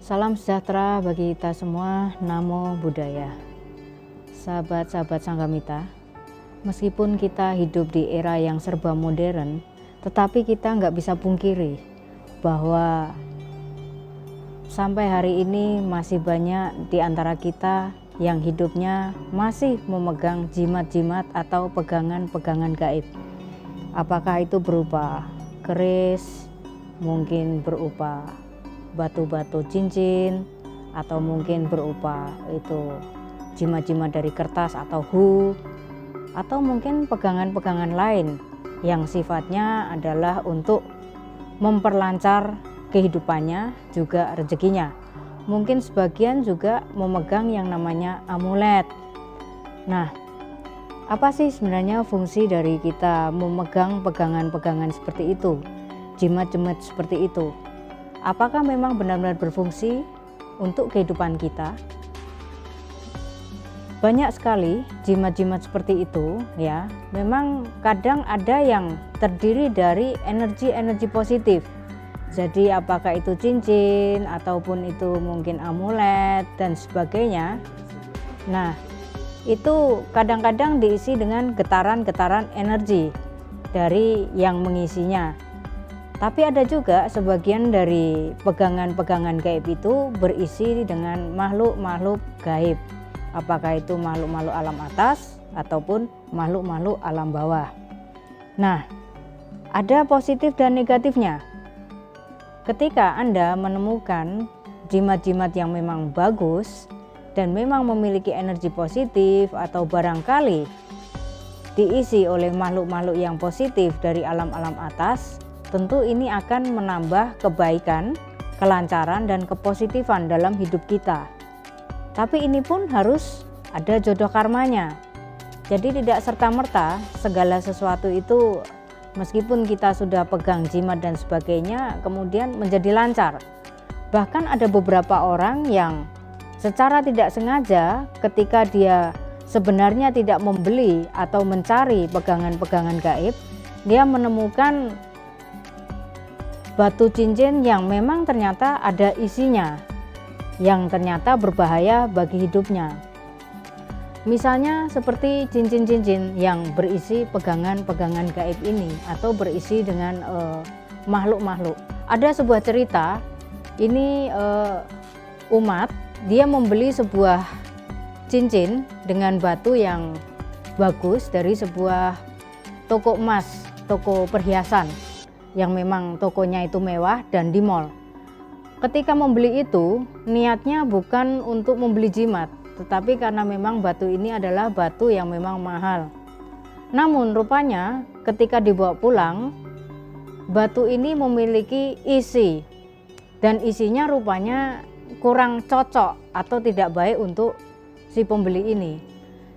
Salam sejahtera bagi kita semua, Namo Buddhaya. Sahabat-sahabat Sanggamita, meskipun kita hidup di era yang serba modern, tetapi kita nggak bisa pungkiri bahwa sampai hari ini masih banyak di antara kita yang hidupnya masih memegang jimat-jimat atau pegangan-pegangan gaib. Apakah itu berupa keris, mungkin berupa batu-batu cincin, atau mungkin berupa itu jimat-jimat dari kertas atau atau mungkin pegangan-pegangan lain yang sifatnya adalah untuk memperlancar kehidupannya, juga rezekinya. Mungkin sebagian juga memegang yang namanya amulet. Nah, apa sih sebenarnya fungsi dari kita memegang pegangan-pegangan seperti itu, jimat-jimat seperti itu? Apakah memang benar-benar berfungsi untuk kehidupan kita? Banyak sekali jimat-jimat seperti itu ya. Memang kadang ada yang terdiri dari energi-energi positif. Jadi apakah itu cincin ataupun itu mungkin amulet dan sebagainya. Nah, itu kadang-kadang diisi dengan getaran-getaran energi dari yang mengisinya. Tapi ada juga sebagian dari pegangan-pegangan gaib itu berisi dengan makhluk-makhluk gaib. Apakah itu makhluk-makhluk alam atas ataupun makhluk-makhluk alam bawah. Nah, ada positif dan negatifnya. Ketika Anda menemukan jimat-jimat yang memang bagus dan memang memiliki energi positif atau barangkali diisi oleh makhluk-makhluk yang positif dari alam-alam atas, tentu ini akan menambah kebaikan, kelancaran, dan kepositifan dalam hidup kita. Tapi ini pun harus ada jodoh karmanya. Jadi tidak serta-merta segala sesuatu itu meskipun kita sudah pegang jimat dan sebagainya kemudian menjadi lancar. Bahkan ada beberapa orang yang secara tidak sengaja ketika dia sebenarnya tidak membeli atau mencari pegangan-pegangan gaib, dia menemukan batu cincin yang memang ternyata ada isinya, yang ternyata berbahaya bagi hidupnya. Misalnya seperti cincin-cincin yang berisi pegangan-pegangan gaib ini atau berisi dengan makhluk-makhluk. Ada sebuah cerita, ini umat dia membeli sebuah cincin dengan batu yang bagus dari sebuah toko emas, toko perhiasan yang memang tokonya itu mewah dan di mall. Ketika membeli itu niatnya bukan untuk membeli jimat, tetapi karena memang batu ini adalah batu yang memang mahal. Namun rupanya ketika dibawa pulang, batu ini memiliki isi dan isinya rupanya kurang cocok atau tidak baik untuk si pembeli ini.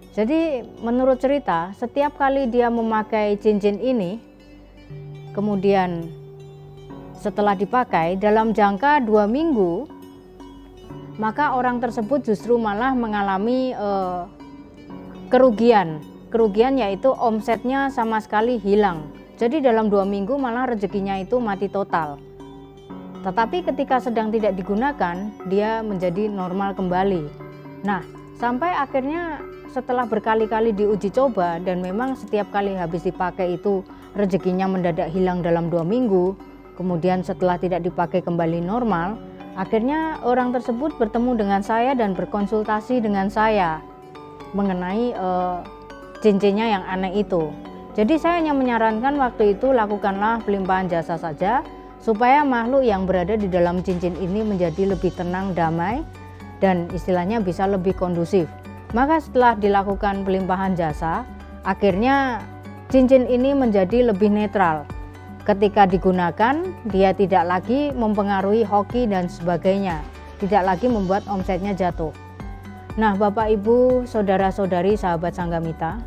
Jadi menurut cerita, setiap kali dia memakai cincin ini, kemudian setelah dipakai dalam jangka 2 minggu, maka orang tersebut justru malah mengalami kerugian. Kerugian yaitu omsetnya sama sekali hilang. Jadi dalam 2 minggu malah rezekinya itu mati total. Tetapi ketika sedang tidak digunakan, dia menjadi normal kembali. Nah, sampai akhirnya setelah berkali-kali diuji coba dan memang setiap kali habis dipakai itu rezekinya mendadak hilang dalam 2 minggu, kemudian setelah tidak dipakai kembali normal, akhirnya orang tersebut bertemu dengan saya dan berkonsultasi dengan saya mengenai cincinnya yang aneh itu. Jadi saya hanya menyarankan waktu itu lakukanlah pelimpahan jasa saja supaya makhluk yang berada di dalam cincin ini menjadi lebih tenang, damai, dan istilahnya bisa lebih kondusif. Maka setelah dilakukan pelimpahan jasa, akhirnya cincin ini menjadi lebih netral. Ketika digunakan, dia tidak lagi mempengaruhi hoki dan sebagainya, tidak lagi membuat omsetnya jatuh. Nah, Bapak Ibu, saudara-saudari, sahabat Sanggamita,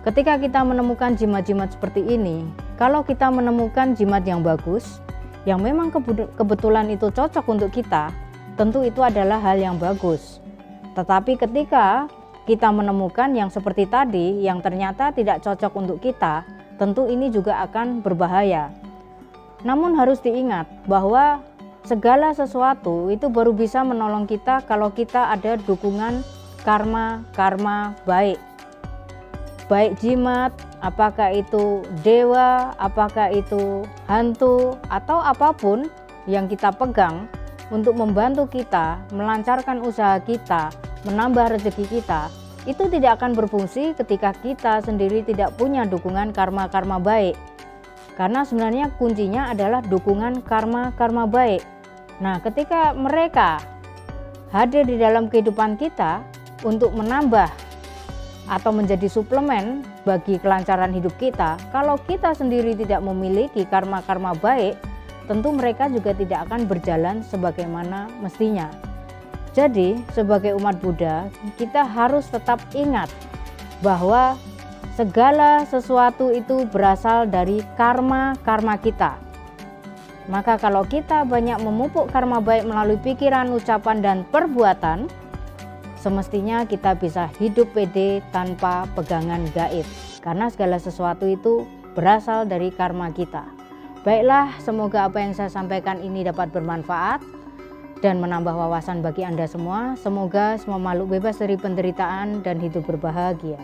ketika kita menemukan jimat-jimat seperti ini, kalau kita menemukan jimat yang bagus, yang memang kebetulan itu cocok untuk kita, tentu itu adalah hal yang bagus. Tetapi ketika kita menemukan yang seperti tadi yang ternyata tidak cocok untuk kita, tentu ini juga akan berbahaya. Namun harus diingat bahwa segala sesuatu itu baru bisa menolong kita kalau kita ada dukungan karma baik. Baik jimat, apakah itu dewa, apakah itu hantu, atau apapun yang kita pegang untuk membantu kita melancarkan usaha kita, menambah rezeki kita, itu tidak akan berfungsi ketika kita sendiri tidak punya dukungan karma baik. Karena sebenarnya kuncinya adalah dukungan karma baik. Nah, ketika mereka hadir di dalam kehidupan kita untuk menambah atau menjadi suplemen bagi kelancaran hidup kita, kalau kita sendiri tidak memiliki karma baik, tentu mereka juga tidak akan berjalan sebagaimana mestinya. Jadi sebagai umat Buddha, kita harus tetap ingat bahwa segala sesuatu itu berasal dari karma kita. Maka kalau kita banyak memupuk karma baik melalui pikiran, ucapan, dan perbuatan, semestinya kita bisa hidup pede tanpa pegangan gaib. Karena segala sesuatu itu berasal dari karma kita. Baiklah, semoga apa yang saya sampaikan ini dapat bermanfaat dan menambah wawasan bagi Anda semua. Semoga semua makhluk bebas dari penderitaan dan hidup berbahagia.